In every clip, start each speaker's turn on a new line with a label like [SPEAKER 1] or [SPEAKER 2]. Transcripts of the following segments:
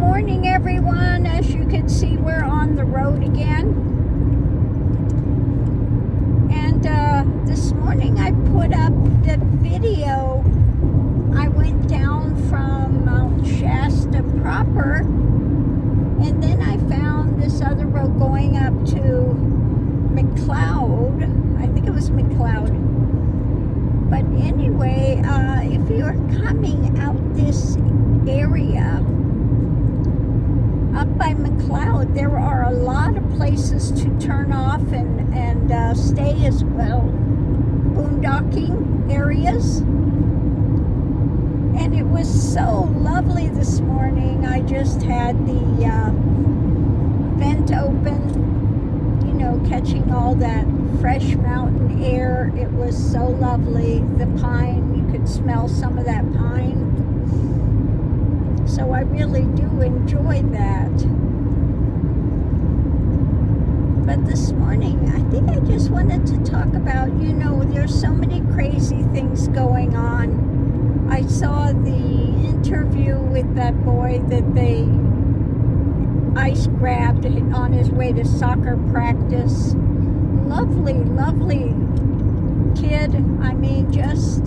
[SPEAKER 1] morning, everyone. As you can see, we're on the road again. And this morning I put up the video. I went down from Mount Shasta proper, and then I found this other road going up to McLeod. I think it was McLeod. But anyway, if you're coming out this area up by McLeod, there are a lot of places to turn off and stay as well. Boondocking areas. And it was so lovely this morning. I just had the vent open, you know, catching all that fresh mountain air. It was so lovely. The pine, you could smell some of that pine. So I really do enjoy that. But this morning, I think I just wanted to talk about, you know, there's so many crazy things going on. I saw the interview with that boy that they ice grabbed on his way to soccer practice. Lovely, lovely kid. I mean, just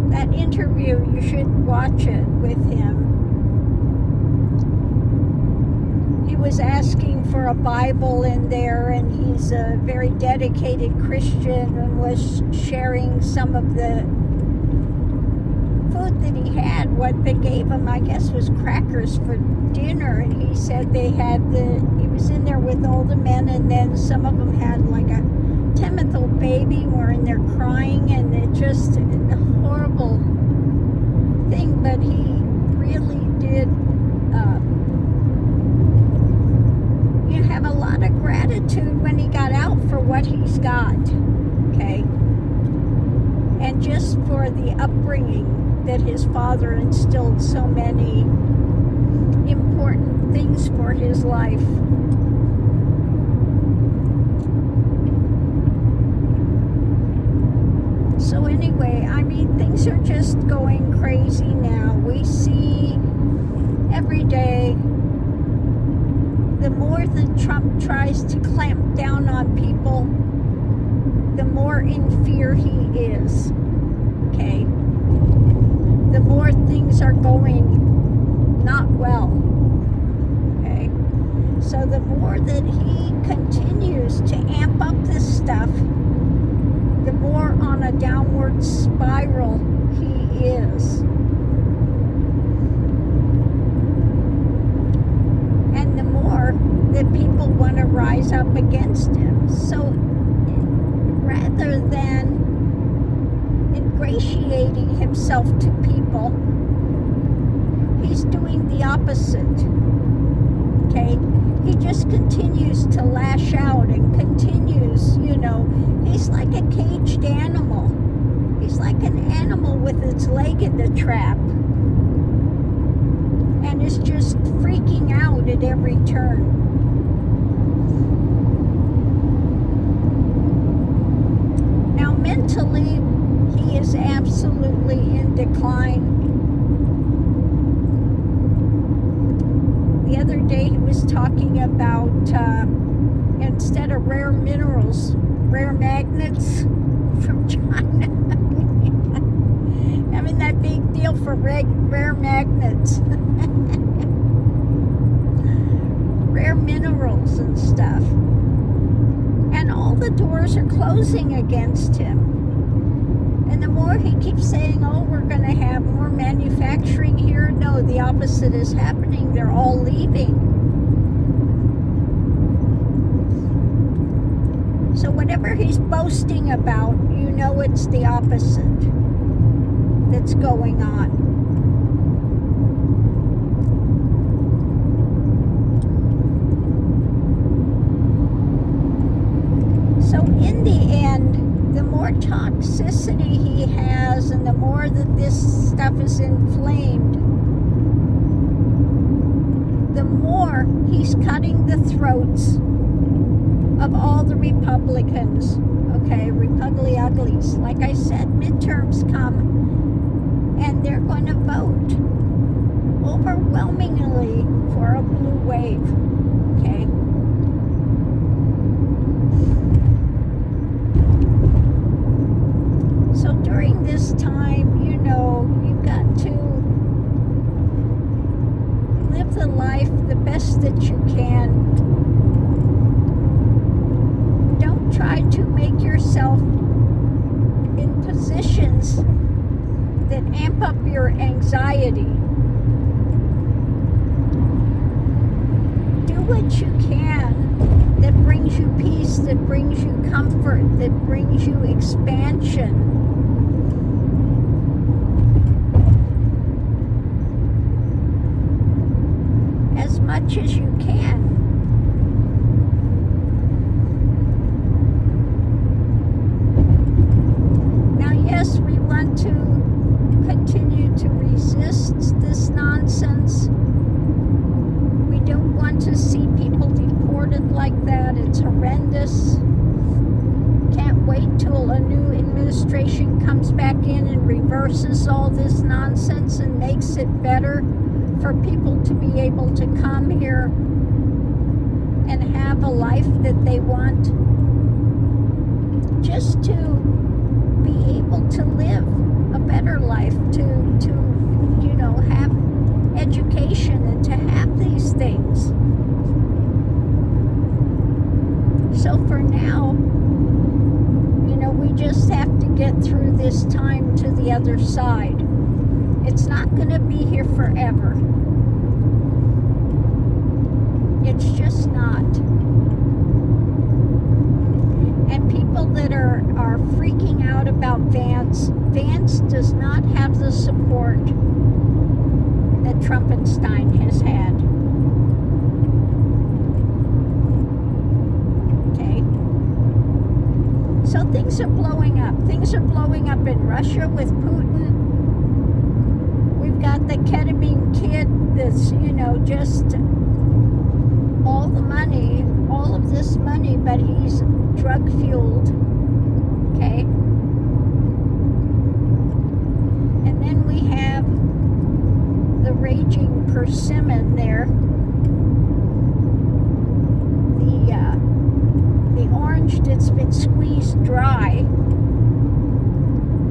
[SPEAKER 1] that interview, you should watch it with him. He was asking for a Bible in there, and he's a very dedicated Christian, and was sharing some of the food that he had. What they gave him, I guess, was crackers for dinner, and he said he was in there with all the men, and then some of them had like a 10-month-old baby were in there crying, and it just a horrible thing. But he really did have a lot of gratitude when he got out for what he's got, okay, and just for the upbringing that his father instilled so many important things for his life. So anyway, I mean, things are just going crazy now. We see every day, the more that Trump tries to clamp down on people, the more in fear he is, okay? The more things are going not well, okay? So the more that he continues to amp up this stuff, the more on a downward spiral he is. And the more that people want to rise up against him. So rather than ingratiating himself to people, he's doing the opposite, okay? He just continues to lash out and continues, you know, he's like a caged animal. He's like an animal with its leg in the trap, and is just freaking out at every turn. Now, mentally, he is absolutely in decline. The other day he was talking about instead of rare minerals, rare magnets from China. Having that big deal for rare magnets. Rare minerals and stuff. And all the doors are closing against him. And the more he keeps saying, oh, we're going to have more manufacturing here, no, the opposite is happening. They're all leaving. So whatever he's boasting about, you know it's the opposite that's going on. So in the end, the more toxicity he has, and the more that this stuff is inflamed, the more he's cutting the throats of all the Republicans, okay, Republic-uglies. Like I said, midterms come, and they're going to vote overwhelmingly for a blue wave. Okay? So during this time, you know, you've got to live the life the best that you can. Don't try to make yourself in positions that amp up your anxiety. Do what you can that brings you peace, that brings you comfort, that brings you expansion. As much as you can. Now, yes, we want to continue to resist this nonsense. We don't want to see people deported like that. It's horrendous. Can't wait till a new administration comes back in and reverses all this nonsense and makes it better for people to be able to come here and have a life that they want, just to be able to live a better life, to you know, have education and to have these things. So for now, you know, we just have to get through this time to the other side. It's not going to be here forever. It's just not. And people that are freaking out about Vance does not have the support that Trumpenstein has had. Okay? So things are blowing up. Things are blowing up in Russia with Putin. We've got the ketamine kid that's, you know, just all the money, all of this money, but he's drug fueled. Okay? And then we have the raging persimmon there. The orange that's been squeezed dry.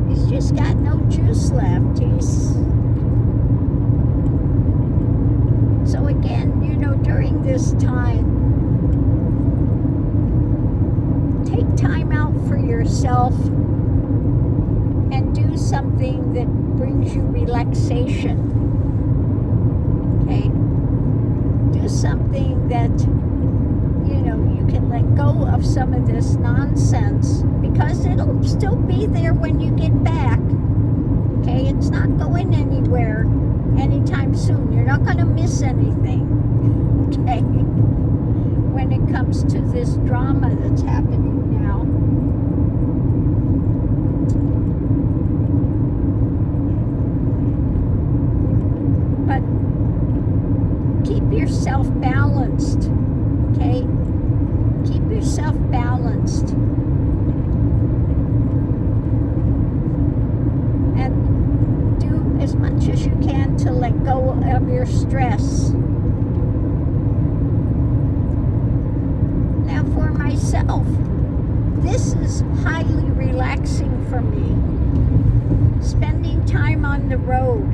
[SPEAKER 1] He's just got no juice left. So again, you know, during this time, take time out for yourself and do something that brings you relaxation. Okay? Do something that, you know, you can let go of some of this nonsense, because it'll still be there when you get back. Okay? It's not going anywhere anytime soon. You're not going to miss anything. Okay? When it comes to this drama that's happening now. But keep yourself balanced. Okay? Keep yourself balanced. And do as much as you can to let go of your stress. Now for myself, this is highly relaxing for me. Spending time on the road,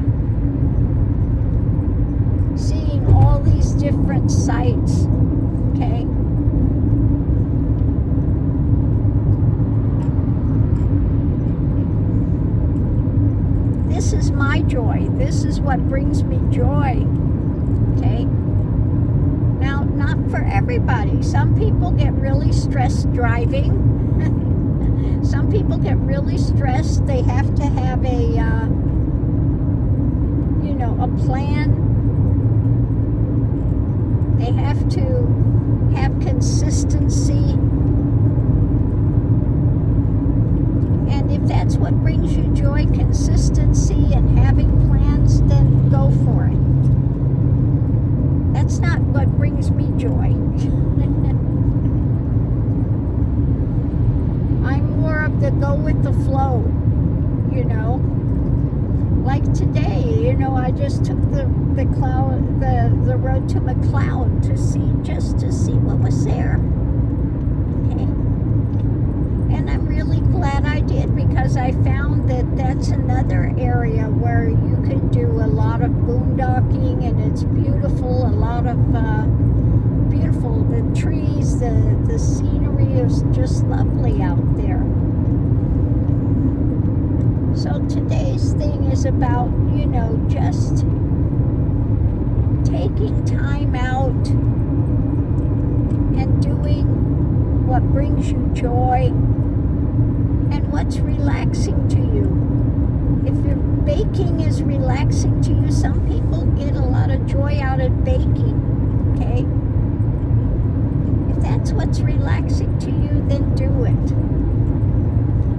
[SPEAKER 1] seeing all these different sights, okay? This is my joy. This is what brings me joy, okay? Now, not for everybody. Some people get really stressed driving. Some people get really stressed. They have to have a, you know, a plan. They have to have consistency. And if that's what brings you joy, consistency and having plans, then go for it. That's not what brings me joy. I'm more of the go with the flow, you know. Like today, I just took the road to McLeod to see what was there. Okay. And I'm really glad I did, because I found that that's another area where you can do a lot of boondocking, and it's beautiful. A lot of beautiful. The trees, the scenery is just lovely out there. So today's thing is about, just taking time out and doing what brings you joy and what's relaxing to you. If baking is relaxing to you, some people get a lot of joy out of baking, okay? If that's what's relaxing to you, then do it.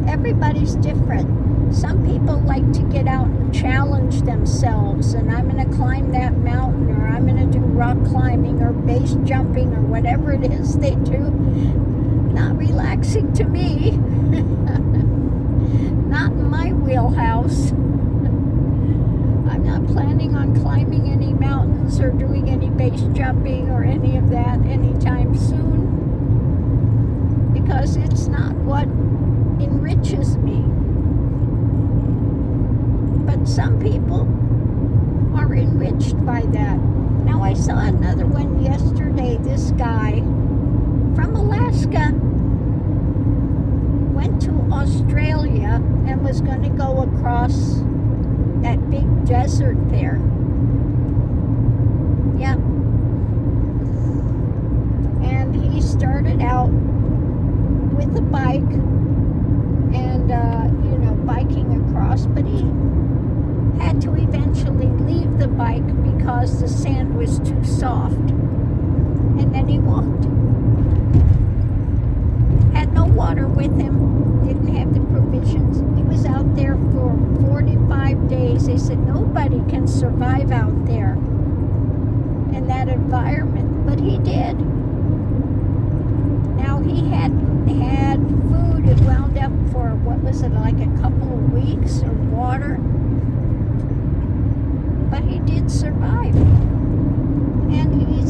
[SPEAKER 1] Everybody's different. Some people like to get out and challenge themselves, and I'm going to climb that mountain, or I'm going to do rock climbing or base jumping or whatever it is they do. Not relaxing to me. Not in my wheelhouse. I'm not planning on climbing any mountains or doing any base jumping or any of that anytime soon, because it's not what enriches me. But some people are enriched by that. Now, I saw another one yesterday. This guy from Alaska went to Australia and was going to go across that big desert there. Yeah. And he started out with a bike and, biking across, but he had to eventually leave the bike because the sand was too soft. And then he walked. Had no water with him, didn't have the provisions. He was out there for 45 days. They said nobody can survive out there in that environment, but he did. Now, he had food. It wound up for, like a couple of weeks, or water. But he did survive. And he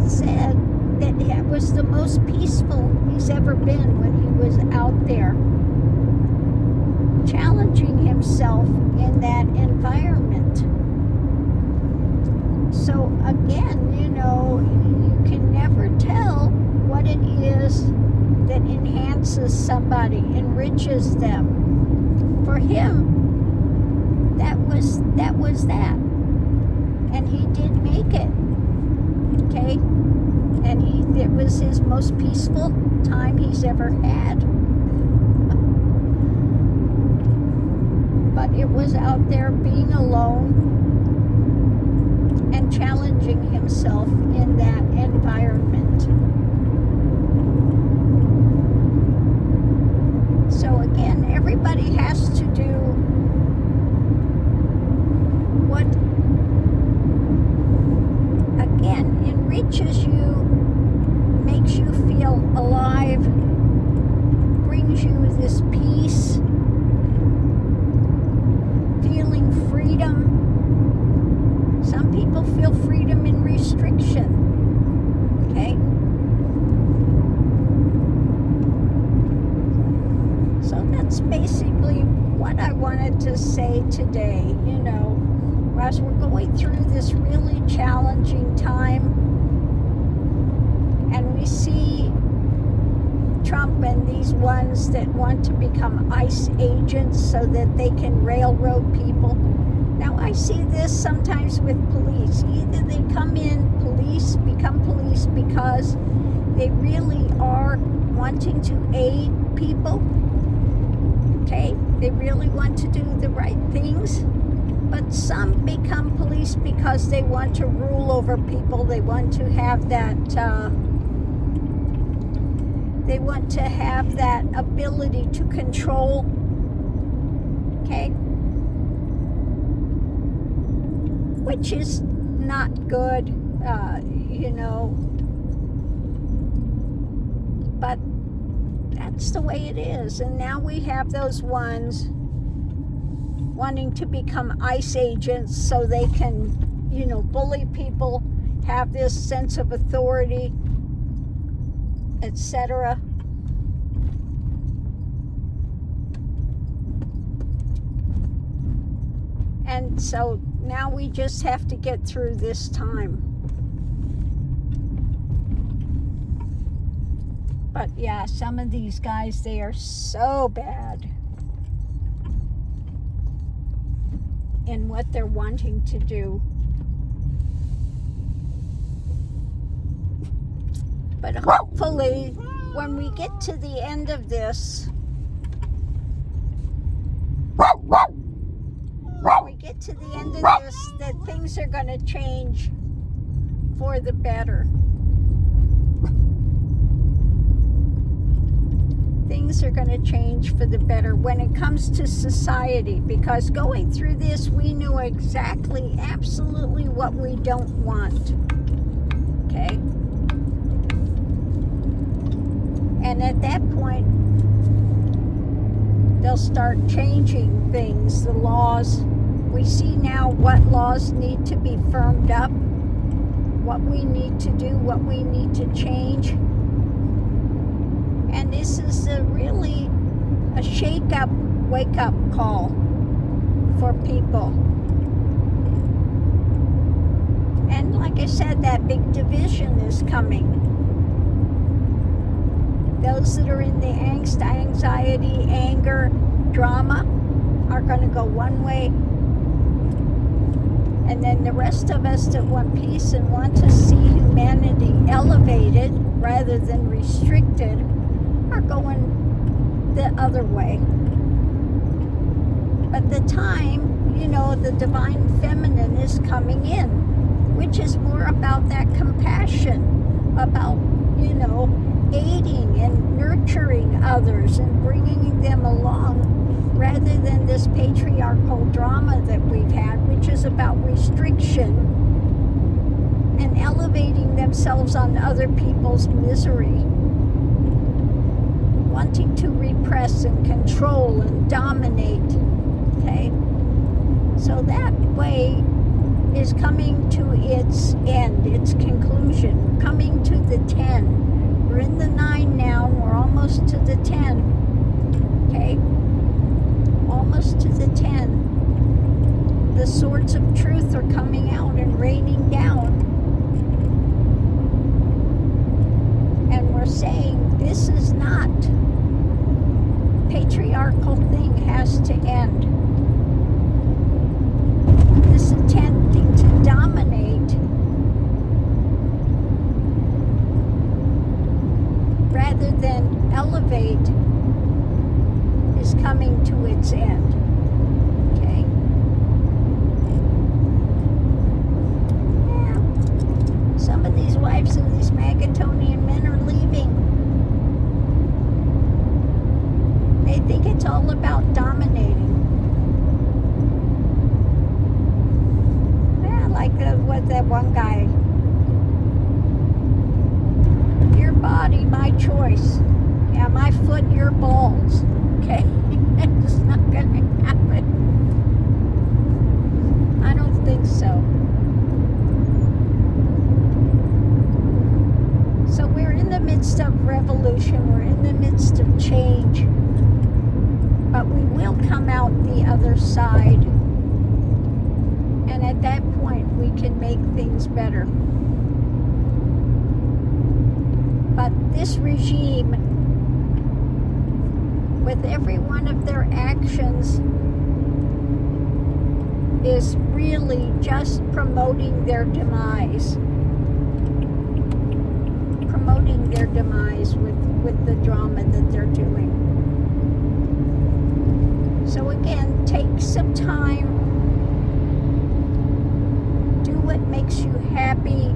[SPEAKER 1] said that it was the most peaceful he's ever been when he was out there, challenging himself in that environment. So again, you can never tell what it is that enhances somebody, enriches them. For him, that was that. And he did make it. Okay? And it was his most peaceful time he's ever had. But it was out there being alone and challenging himself in that environment. So again, everybody has to do what, again, enriches you, makes you feel alive, brings you this peace, feeling freedom. Some people feel freedom in restriction, okay? So that's basically what I wanted to say today, as we're going through this really challenging time, and we see Trump and these ones that want to become ICE agents so that they can railroad people. Now, I see this sometimes with police. Either they become police because they really are wanting to aid people. Okay? They really want to do the right things. But some become police because they want to rule over people. They want to have that ability to control. Okay? Which is not good, but that's the way it is. And now we have those ones wanting to become ICE agents so they can, bully people, have this sense of authority, etc. And so now we just have to get through this time. But yeah, some of these guys, they are so bad in what they're wanting to do. But hopefully, when we get to the end of this, that things are going to change for the better. Things are going to change for the better when it comes to society, because going through this, we knew exactly, absolutely what we don't want. Okay? And at that point, they'll start changing things, the laws. We see now what laws need to be firmed up, what we need to do, what we need to change. And this is really a shake-up, wake-up call for people. And like I said, that big division is coming. Those that are in the angst, anxiety, anger, drama are going to go one way. And then the rest of us that want peace and want to see humanity elevated rather than restricted are going the other way. But the time, the divine feminine is coming in, which is more about that compassion, about, aiding and nurturing others and bringing them along, rather than this patriarchal drama that we've had, which is about restriction and elevating themselves on other people's misery, wanting to repress and control and dominate. Okay? So that way is coming to its end, its conclusion. We're coming to the 10. We're in the 9 now, and we're almost to the 10. Okay? Almost to the 10. The swords of truth are coming out and raining down. And we're saying this is not. Patriarchal thing has to end. This attempting to dominate rather than elevate is coming to its end. Okay? Yeah. Some of these wives of these Magatonian men are leaving. They think it's all about dominating. Yeah, like what that one guy. Your body, my choice. Yeah, my foot, your balls. Okay? It's not going to happen. I don't think so. So we're in the midst of revolution. We're in the midst of change. But we will come out the other side. And at that point, we can make things better. But this regime, with every one of their actions, is really just promoting their demise. Promoting their demise with the drama that they're doing. So again, take some time. Do what makes you happy.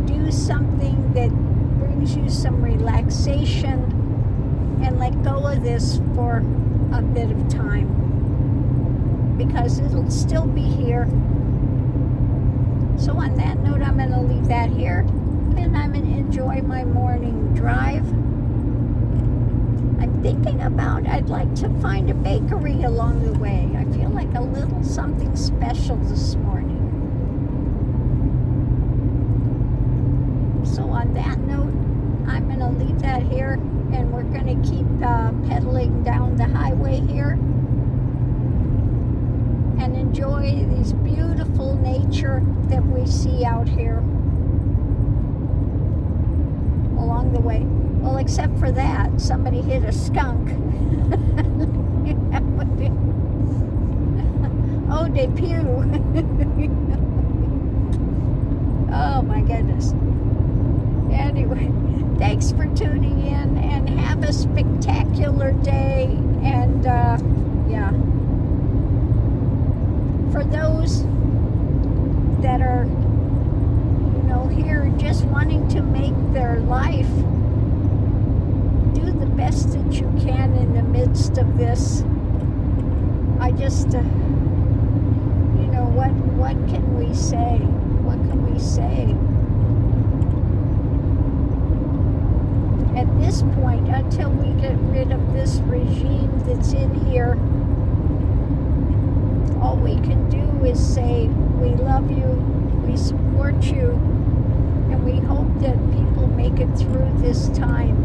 [SPEAKER 1] Do something that brings you some relaxation, and let go of this for a bit of time, because it'll still be here. So on that note, I'm going to leave that here, and I'm going to enjoy my morning drive. I'm thinking about I'd like to find a bakery along the way. I feel like a little something special this morning. So on that note, I'm going to leave that here, and we're going to keep pedaling down the highway here and enjoy this beautiful nature that we see out here along the way. Well, except for that, somebody hit a skunk. Oh, they pew. Oh my goodness. Anyway, thanks for tuning in, and have a spectacular day. And yeah, for those that are, here just wanting to make their life, do the best that you can in the midst of this. I just, what can we say? What can we say? At this point, until we get rid of this regime that's in here, all we can do is say, we love you, we support you, and we hope that people make it through this time.